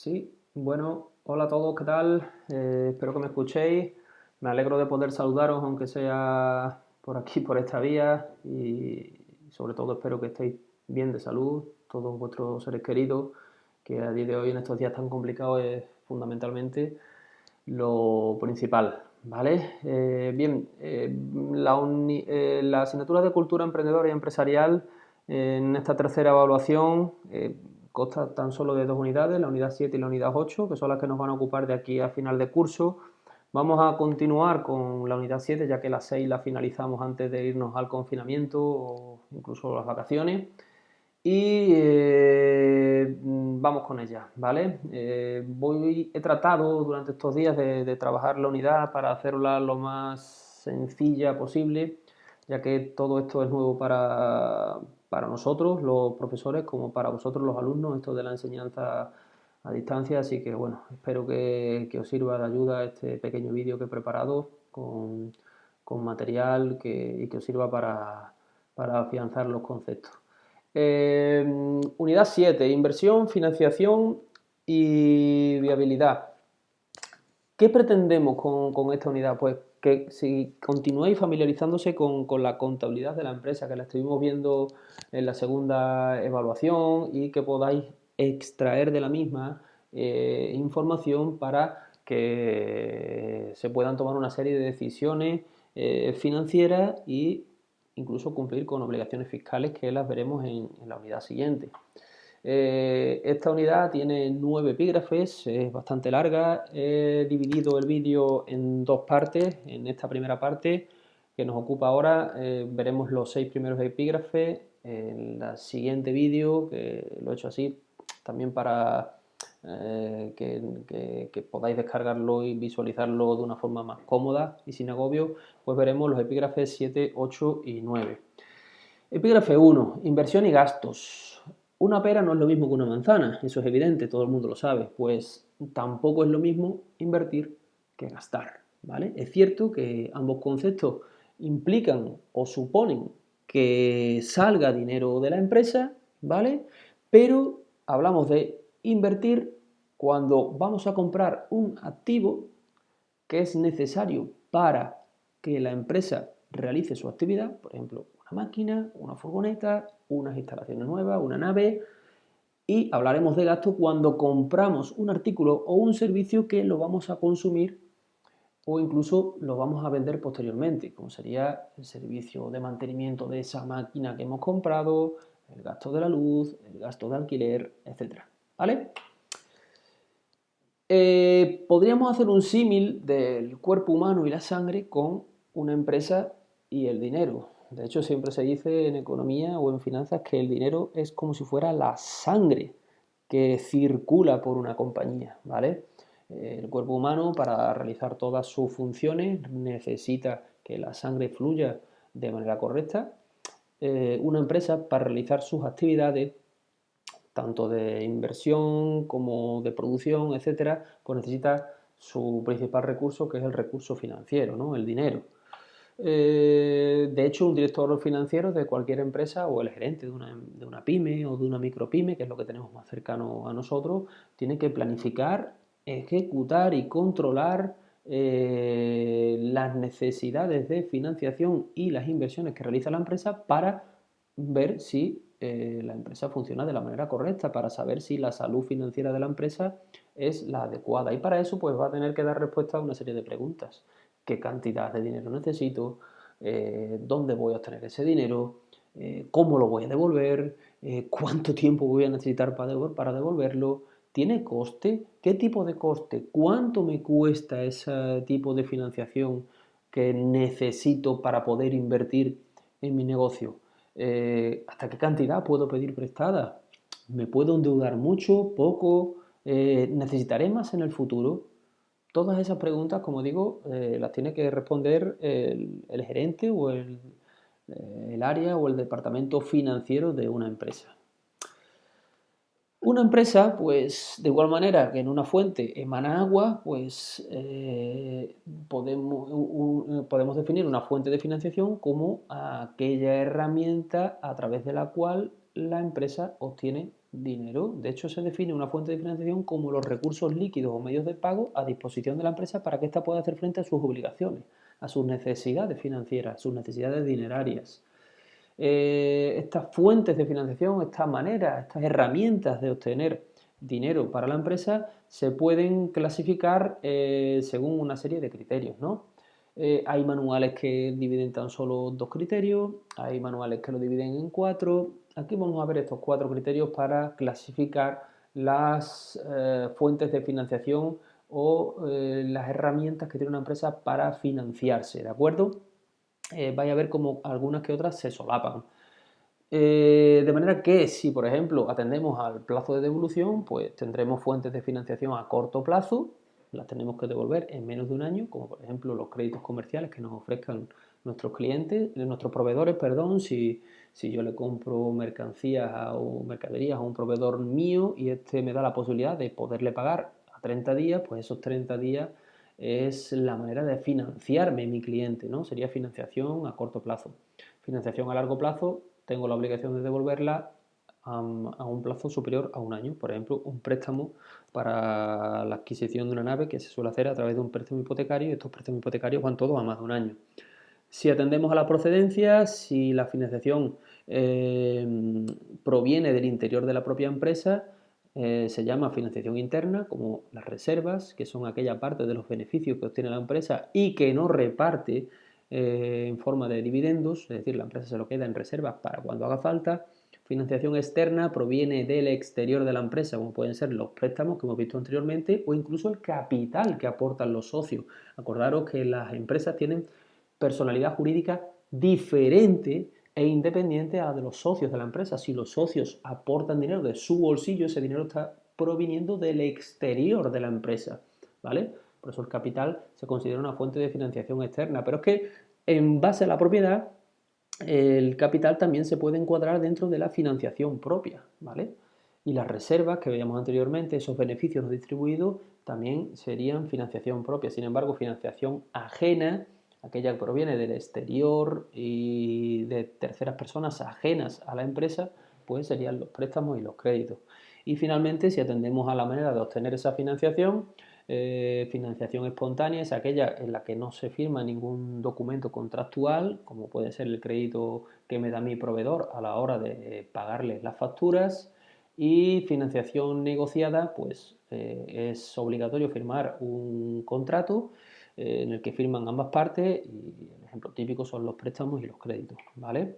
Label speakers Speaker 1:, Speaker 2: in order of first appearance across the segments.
Speaker 1: Sí, bueno, hola a todos, ¿qué tal? Espero que me escuchéis. Me alegro de poder saludaros, aunque sea por aquí, por esta vía, y sobre todo espero que estéis bien de salud, todos vuestros seres queridos, que a día de hoy, en estos días tan complicados, es fundamentalmente lo principal, ¿vale? Bien, la asignatura de Cultura Emprendedora y Empresarial en esta tercera evaluación consta tan solo de dos unidades, la unidad 7 y la unidad 8, que son las que nos van a ocupar de aquí a final de curso. Vamos a continuar con la unidad 7, ya que la 6 la finalizamos antes de irnos al confinamiento o incluso las vacaciones. Y vamos con ella, ¿vale? He tratado durante estos días de trabajar la unidad para hacerla lo más sencilla posible, ya que todo esto es nuevo para nosotros, los profesores, como para vosotros, los alumnos, esto de la enseñanza a distancia. Así que, bueno, espero que os sirva de ayuda este pequeño vídeo que he preparado con material y que os sirva para afianzar los conceptos. Unidad 7, inversión, financiación y viabilidad. ¿Qué pretendemos con esta unidad? Pues que si continuáis familiarizándose con la contabilidad de la empresa, que la estuvimos viendo en la segunda evaluación, y que podáis extraer de la misma información para que se puedan tomar una serie de decisiones financieras e incluso cumplir con obligaciones fiscales, que las veremos en la unidad siguiente. Esta unidad tiene 9 epígrafes, es bastante larga. He dividido el vídeo en dos partes. En esta primera parte que nos ocupa ahora veremos los 6 primeros epígrafes. En el siguiente vídeo, que lo he hecho así también para que podáis descargarlo y visualizarlo de una forma más cómoda y sin agobio, pues veremos los epígrafes 7, 8 y 9. Epígrafe 1, inversión y gastos. Una pera no es lo mismo que una manzana, eso es evidente, todo el mundo lo sabe. Pues tampoco es lo mismo invertir que gastar, ¿vale? Es cierto que ambos conceptos implican o suponen que salga dinero de la empresa, ¿vale? Pero hablamos de invertir cuando vamos a comprar un activo que es necesario para que la empresa realice su actividad, por ejemplo, una máquina, una furgoneta, unas instalaciones nuevas, una nave. Y hablaremos de gasto cuando compramos un artículo o un servicio que lo vamos a consumir o incluso lo vamos a vender posteriormente, como sería el servicio de mantenimiento de esa máquina que hemos comprado, el gasto de la luz, el gasto de alquiler, etcétera. ¿Vale? Podríamos hacer un símil del cuerpo humano y la sangre con una empresa y el dinero. De hecho, siempre se dice en economía o en finanzas que el dinero es como si fuera la sangre que circula por una compañía, ¿vale? El cuerpo humano, para realizar todas sus funciones, necesita que la sangre fluya de manera correcta. Una empresa, para realizar sus actividades, tanto de inversión como de producción, etcétera, pues necesita su principal recurso, que es el recurso financiero, ¿no? El dinero. De hecho, un director financiero de cualquier empresa o el gerente de una pyme o de una micropyme, que es lo que tenemos más cercano a nosotros, tiene que planificar, ejecutar y controlar las necesidades de financiación y las inversiones que realiza la empresa para ver si la empresa funciona de la manera correcta, para saber si la salud financiera de la empresa es la adecuada. Y para eso pues va a tener que dar respuesta a una serie de preguntas. ¿Qué cantidad de dinero necesito? ¿Dónde voy a obtener ese dinero? ¿Cómo lo voy a devolver? ¿Cuánto tiempo voy a necesitar para devolverlo? ¿Tiene coste? ¿Qué tipo de coste? ¿Cuánto me cuesta ese tipo de financiación que necesito para poder invertir en mi negocio? ¿Hasta qué cantidad puedo pedir prestada? ¿Me puedo endeudar mucho, poco? ¿Necesitaré más en el futuro? Todas esas preguntas, como digo, las tiene que responder el gerente o el área o el departamento financiero de una empresa. Una empresa, pues de igual manera que en una fuente emana agua, pues podemos definir una fuente de financiación como aquella herramienta a través de la cual la empresa obtiene dinero. De hecho, se define una fuente de financiación como los recursos líquidos o medios de pago a disposición de la empresa para que ésta pueda hacer frente a sus obligaciones, a sus necesidades financieras, a sus necesidades dinerarias. Estas fuentes de financiación, estas maneras, estas herramientas de obtener dinero para la empresa se pueden clasificar según una serie de criterios, ¿no? Hay manuales que dividen tan solo dos criterios, hay manuales que lo dividen en cuatro. Aquí vamos a ver estos cuatro criterios para clasificar las fuentes de financiación o las herramientas que tiene una empresa para financiarse, ¿de acuerdo? Vais a ver como algunas que otras se solapan. De manera que si, por ejemplo, atendemos al plazo de devolución, pues tendremos fuentes de financiación a corto plazo, las tenemos que devolver en menos de un año, como por ejemplo los créditos comerciales que nos ofrezcan nuestros clientes, nuestros proveedores, perdón, si yo le compro mercancías o mercaderías a un proveedor mío y este me da la posibilidad de poderle pagar a 30 días, pues esos 30 días es la manera de financiarme mi cliente, ¿no? Sería financiación a corto plazo. Financiación a largo plazo, tengo la obligación de devolverla a un plazo superior a un año. Por ejemplo, un préstamo para la adquisición de una nave que se suele hacer a través de un préstamo hipotecario y estos préstamos hipotecarios van todos a más de un año. Si atendemos a la procedencia, si la financiación proviene del interior de la propia empresa, se llama financiación interna, como las reservas, que son aquella parte de los beneficios que obtiene la empresa y que no reparte en forma de dividendos, es decir, la empresa se lo queda en reservas para cuando haga falta. Financiación externa proviene del exterior de la empresa, como pueden ser los préstamos que hemos visto anteriormente o incluso el capital que aportan los socios. Acordaros que las empresas tienen personalidad jurídica diferente e independiente a la de los socios de la empresa. Si los socios aportan dinero de su bolsillo, ese dinero está proviniendo del exterior de la empresa, ¿vale? Por eso el capital se considera una fuente de financiación externa. Pero es que en base a la propiedad, el capital también se puede encuadrar dentro de la financiación propia, ¿vale? Y las reservas que veíamos anteriormente, esos beneficios no distribuidos, también serían financiación propia. Sin embargo, financiación ajena, aquella que proviene del exterior y de terceras personas ajenas a la empresa, pues serían los préstamos y los créditos. Y finalmente, si atendemos a la manera de obtener esa financiación, financiación espontánea es aquella en la que no se firma ningún documento contractual, como puede ser el crédito que me da mi proveedor a la hora de pagarles las facturas. Y financiación negociada, pues es obligatorio firmar un contrato en el que firman ambas partes y el ejemplo típico son los préstamos y los créditos, ¿vale?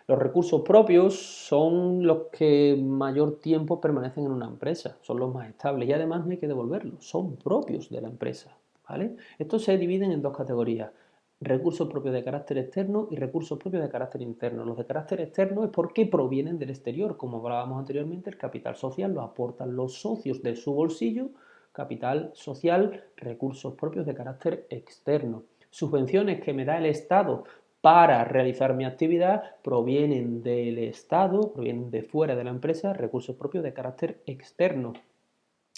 Speaker 1: Los recursos propios son los que mayor tiempo permanecen en una empresa, son los más estables y además no hay que devolverlos, son propios de la empresa, ¿vale? Estos se dividen en dos categorías, recursos propios de carácter externo y recursos propios de carácter interno. Los de carácter externo es porque provienen del exterior, como hablábamos anteriormente, el capital social lo aportan los socios de su bolsillo, capital social, recursos propios de carácter externo. Subvenciones que me da el Estado para realizar mi actividad provienen del Estado, provienen de fuera de la empresa, recursos propios de carácter externo.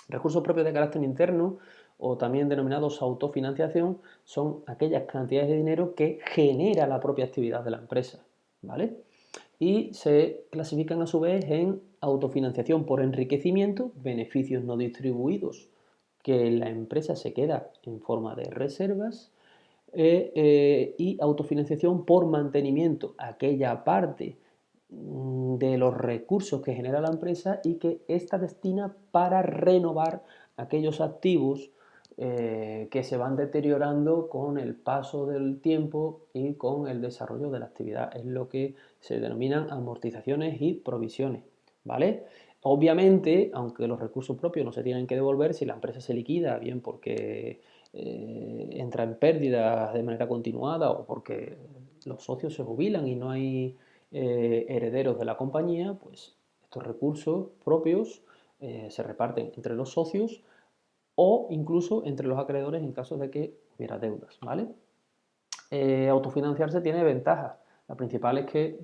Speaker 1: Recursos propios de carácter interno, o también denominados autofinanciación, son aquellas cantidades de dinero que genera la propia actividad de la empresa, ¿vale? Y se clasifican a su vez en autofinanciación por enriquecimiento, beneficios no distribuidos que la empresa se queda en forma de reservas, y autofinanciación por mantenimiento, aquella parte de los recursos que genera la empresa y que ésta destina para renovar aquellos activos que se van deteriorando con el paso del tiempo y con el desarrollo de la actividad. Es lo que se denominan amortizaciones y provisiones, ¿vale? Obviamente, aunque los recursos propios no se tienen que devolver, si la empresa se liquida, bien porque entra en pérdidas de manera continuada o porque los socios se jubilan y no hay herederos de la compañía, pues estos recursos propios se reparten entre los socios o incluso entre los acreedores en caso de que hubiera deudas, ¿vale? Autofinanciarse tiene ventajas. La principal es que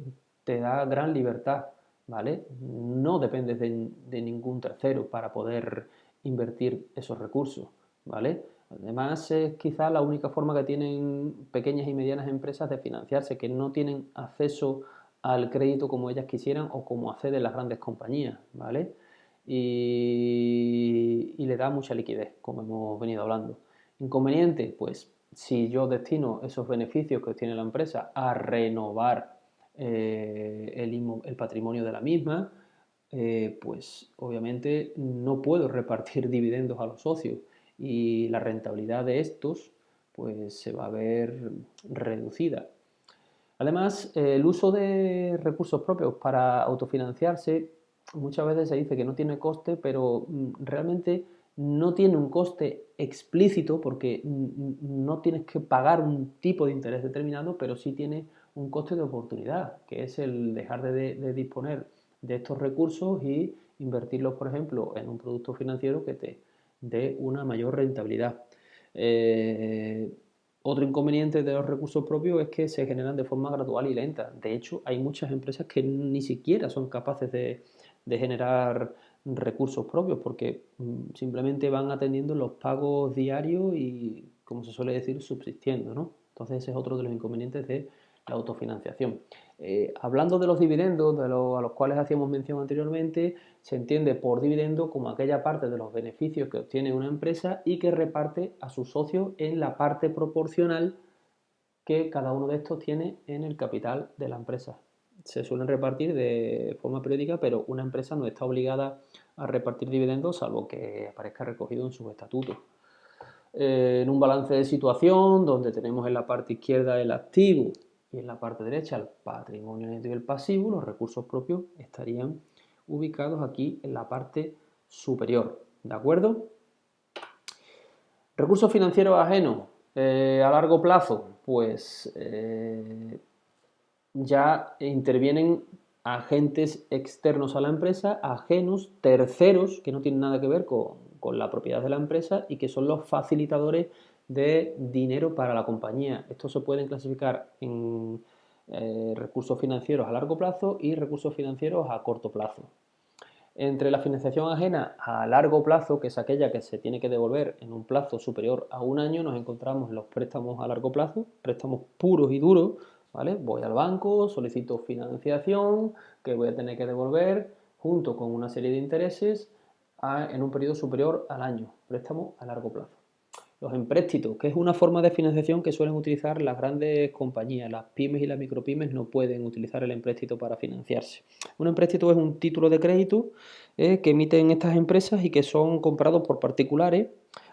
Speaker 1: te da gran libertad, ¿vale? No dependes de ningún tercero para poder invertir esos recursos, ¿vale? Además, es quizá la única forma que tienen pequeñas y medianas empresas de financiarse, que no tienen acceso al crédito como ellas quisieran o como acceden las grandes compañías, ¿vale? Y le da mucha liquidez, como hemos venido hablando. Inconveniente, pues si yo destino esos beneficios que obtiene la empresa a renovar el patrimonio de la misma, pues obviamente no puedo repartir dividendos a los socios y la rentabilidad de estos pues se va a ver reducida. Además, el uso de recursos propios para autofinanciarse muchas veces se dice que no tiene coste, pero realmente no tiene un coste explícito porque no tienes que pagar un tipo de interés determinado, pero sí tiene un coste de oportunidad, que es el dejar de disponer de estos recursos y invertirlos, por ejemplo, en un producto financiero que te dé una mayor rentabilidad. Eh, Otro inconveniente de los recursos propios es que se generan de forma gradual y lenta. De hecho, hay muchas empresas que ni siquiera son capaces de generar recursos propios porque simplemente van atendiendo los pagos diarios y, como se suele decir, subsistiendo, ¿no? Entonces ese es otro de los inconvenientes de la autofinanciación. Hablando de los dividendos, a los cuales hacíamos mención anteriormente, se entiende por dividendo como aquella parte de los beneficios que obtiene una empresa y que reparte a sus socios en la parte proporcional que cada uno de estos tiene en el capital de la empresa. Se suelen repartir de forma periódica, pero una empresa no está obligada a repartir dividendos salvo que aparezca recogido en sus estatutos. En un balance de situación donde tenemos en la parte izquierda el activo y en la parte derecha el patrimonio neto y el pasivo, los recursos propios estarían ubicados aquí en la parte superior, ¿de acuerdo? Recursos financieros ajenos a largo plazo, pues ya intervienen agentes externos a la empresa, ajenos, terceros, que no tienen nada que ver con la propiedad de la empresa y que son los facilitadores de dinero para la compañía. Estos se pueden clasificar en recursos financieros a largo plazo y recursos financieros a corto plazo. Entre la financiación ajena a largo plazo, que es aquella que se tiene que devolver en un plazo superior a un año, nos encontramos los préstamos a largo plazo, préstamos puros y duros, ¿vale? Voy al banco, solicito financiación que voy a tener que devolver junto con una serie de intereses en un periodo superior al año, préstamo a largo plazo. Los empréstitos, que es una forma de financiación que suelen utilizar las grandes compañías. Las pymes y las micropymes no pueden utilizar el empréstito para financiarse. Un empréstito es un título de crédito que emiten estas empresas y que son comprados por particulares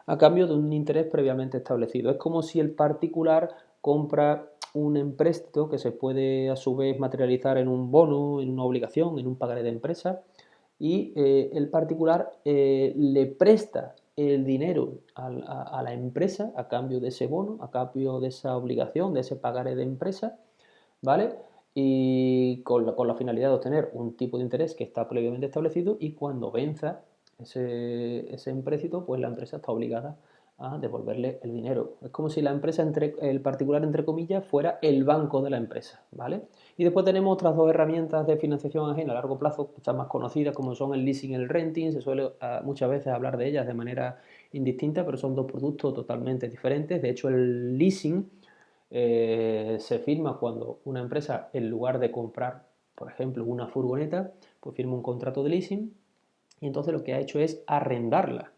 Speaker 1: a cambio de un interés previamente establecido. Es como si el particular compra un empréstito que se puede a su vez materializar en un bono, en una obligación, en un pagaré de empresa y el particular le presta el dinero a la empresa a cambio de ese bono, a cambio de esa obligación, de ese pagaré de empresa, ¿vale? Y con la finalidad de obtener un tipo de interés que está previamente establecido y cuando venza ese empréstito, pues la empresa está obligada a devolverle el dinero. Es como si la empresa, el particular, entre comillas, fuera el banco de la empresa, ¿vale? Y después tenemos otras dos herramientas de financiación ajena a largo plazo, quizás más conocidas, como son el leasing y el renting. Se suele muchas veces hablar de ellas de manera indistinta, pero son dos productos totalmente diferentes. De hecho, el leasing se firma cuando una empresa, en lugar de comprar, por ejemplo, una furgoneta, pues firma un contrato de leasing y entonces lo que ha hecho es arrendarla.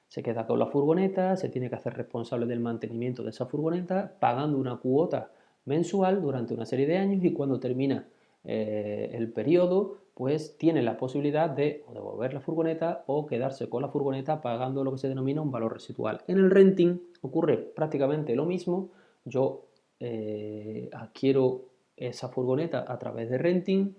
Speaker 1: Se queda con la furgoneta, se tiene que hacer responsable del mantenimiento de esa furgoneta, pagando una cuota mensual durante una serie de años y cuando termina el periodo, pues tiene la posibilidad de o devolver la furgoneta o quedarse con la furgoneta pagando lo que se denomina un valor residual. En el renting ocurre prácticamente lo mismo. Yo adquiero esa furgoneta a través de renting,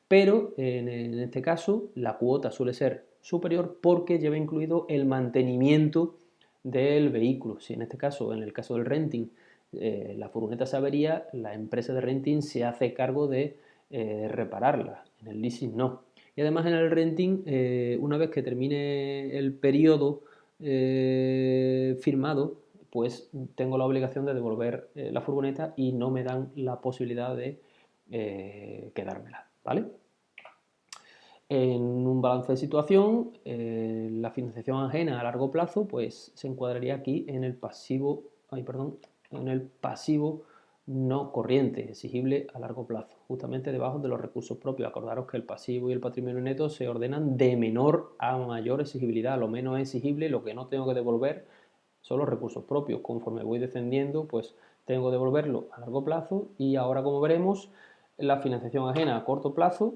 Speaker 1: pero en este caso la cuota suele ser superior porque lleva incluido el mantenimiento del vehículo. Si en este caso, en el caso del renting, la furgoneta se avería, la empresa de renting se hace cargo de repararla. En el leasing no. Y además en el renting, una vez que termine el periodo firmado, pues tengo la obligación de devolver la furgoneta y no me dan la posibilidad de quedármela, ¿vale? En un balance de situación, la financiación ajena a largo plazo, pues se encuadraría aquí en el pasivo, en el pasivo no corriente, exigible a largo plazo, justamente debajo de los recursos propios. Acordaros que el pasivo y el patrimonio neto se ordenan de menor a mayor exigibilidad. Lo menos exigible, lo que no tengo que devolver, son los recursos propios. Conforme voy descendiendo, pues tengo que devolverlo a largo plazo. Y ahora, como veremos, la financiación ajena a corto plazo,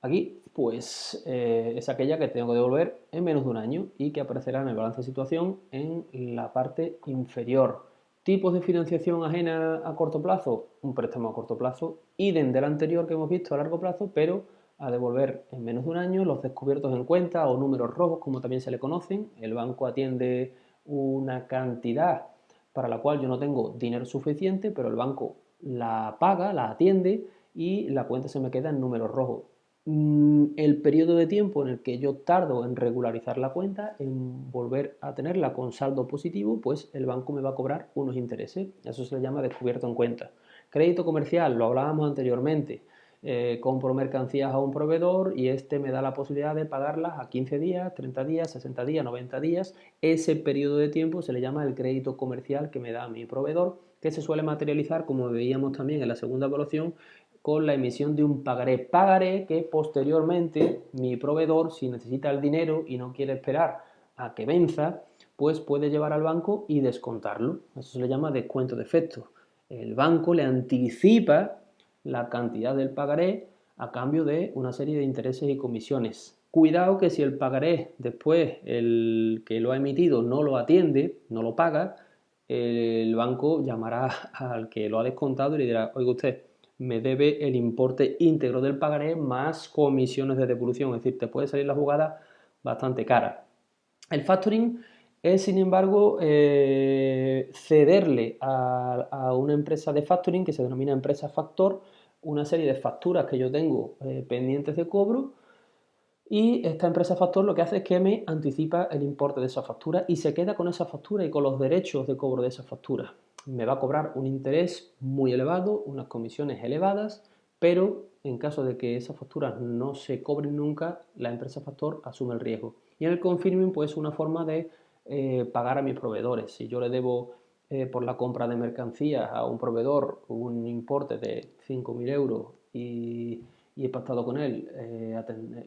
Speaker 1: aquí, pues es aquella que tengo que devolver en menos de un año y que aparecerá en el balance de situación en la parte inferior. Tipos de financiación ajena a corto plazo, un préstamo a corto plazo, idem del anterior que hemos visto a largo plazo, pero a devolver en menos de un año, los descubiertos en cuenta o números rojos, como también se le conocen. El banco atiende una cantidad para la cual yo no tengo dinero suficiente, pero el banco la paga, la atiende y la cuenta se me queda en números rojos. El periodo de tiempo en el que yo tardo en regularizar la cuenta, en volver a tenerla con saldo positivo, pues el banco me va a cobrar unos intereses. Eso se le llama descubierto en cuenta. Crédito comercial, lo hablábamos anteriormente. Compro mercancías a un proveedor y este me da la posibilidad de pagarlas a 15 días, 30 días, 60 días, 90 días. Ese periodo de tiempo se le llama el crédito comercial que me da mi proveedor, que se suele materializar, como veíamos también en la segunda evaluación, con la emisión de un pagaré. Pagaré que posteriormente mi proveedor, si necesita el dinero y no quiere esperar a que venza, pues puede llevar al banco y descontarlo. Eso se le llama descuento de efecto. El banco le anticipa la cantidad del pagaré a cambio de una serie de intereses y comisiones. Cuidado que si el pagaré después el que lo ha emitido no lo atiende, no lo paga, el banco llamará al que lo ha descontado y le dirá, oiga usted, me debe el importe íntegro del pagaré más comisiones de devolución, es decir, te puede salir la jugada bastante cara. El factoring es, sin embargo, cederle a una empresa de factoring que se denomina empresa factor una serie de facturas que yo tengo pendientes de cobro, y esta empresa factor lo que hace es que me anticipa el importe de esa factura y se queda con esa factura y con los derechos de cobro de esa factura. Me va a cobrar un interés muy elevado, unas comisiones elevadas, pero en caso de que esas facturas no se cobren nunca, la empresa factor asume el riesgo. Y en el confirming, pues una forma de pagar a mis proveedores. Si yo le debo por la compra de mercancías a un proveedor un importe de 5.000 euros y he pactado con él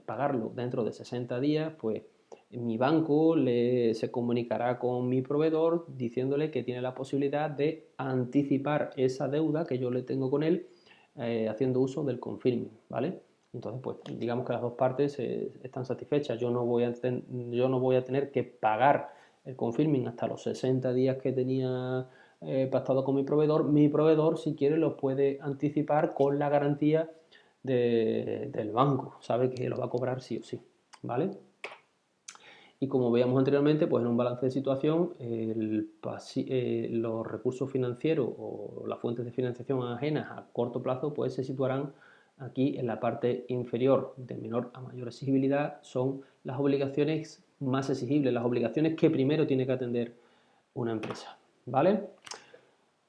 Speaker 1: pagarlo dentro de 60 días, pues mi banco se comunicará con mi proveedor diciéndole que tiene la posibilidad de anticipar esa deuda que yo le tengo con él haciendo uso del confirming, ¿vale? Entonces, pues digamos que las dos partes están satisfechas. Yo no voy a tener que pagar el confirming hasta los 60 días que tenía pactado con mi proveedor. Mi proveedor, si quiere, lo puede anticipar con la garantía del banco, sabe que lo va a cobrar sí o sí, ¿vale? Y como veíamos anteriormente, pues en un balance de situación, los recursos financieros o las fuentes de financiación ajenas a corto plazo, pues se situarán aquí en la parte inferior, de menor a mayor exigibilidad, son las obligaciones más exigibles, las obligaciones que primero tiene que atender una empresa, ¿vale?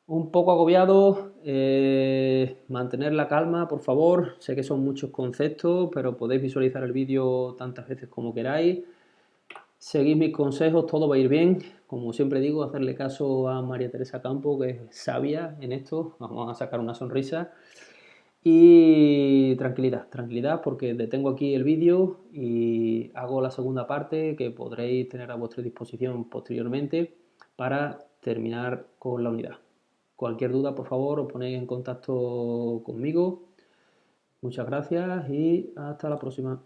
Speaker 1: Un poco agobiado, mantener la calma, por favor. Sé que son muchos conceptos, pero podéis visualizar el vídeo tantas veces como queráis. Seguid mis consejos, todo va a ir bien. Como siempre digo, hacerle caso a María Teresa Campo, que es sabia en esto. Vamos a sacar una sonrisa. Y tranquilidad, tranquilidad, porque detengo aquí el vídeo y hago la segunda parte que podréis tener a vuestra disposición posteriormente para terminar con la unidad. Cualquier duda, por favor, os ponéis en contacto conmigo. Muchas gracias y hasta la próxima.